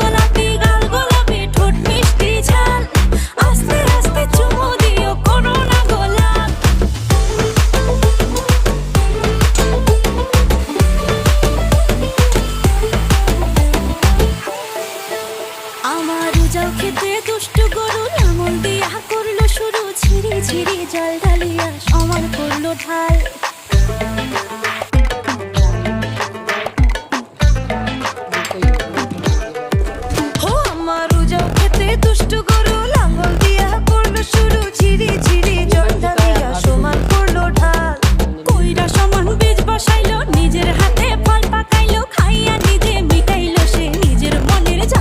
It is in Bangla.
গোলাপি গাল গোলাপি ঠোঁট মিষ্টি ঝাল আস্তে আস্তে চুমু দিও করো না গোলাপ আমার উজাও খেতে দুষ্টু গরু লাঙল দিয়া করলো শুরু ঝিরি ঝিরি জল ঢালিয়া আমার করলো ঢাল আমার উজাও খেতে দুষ্টু গরু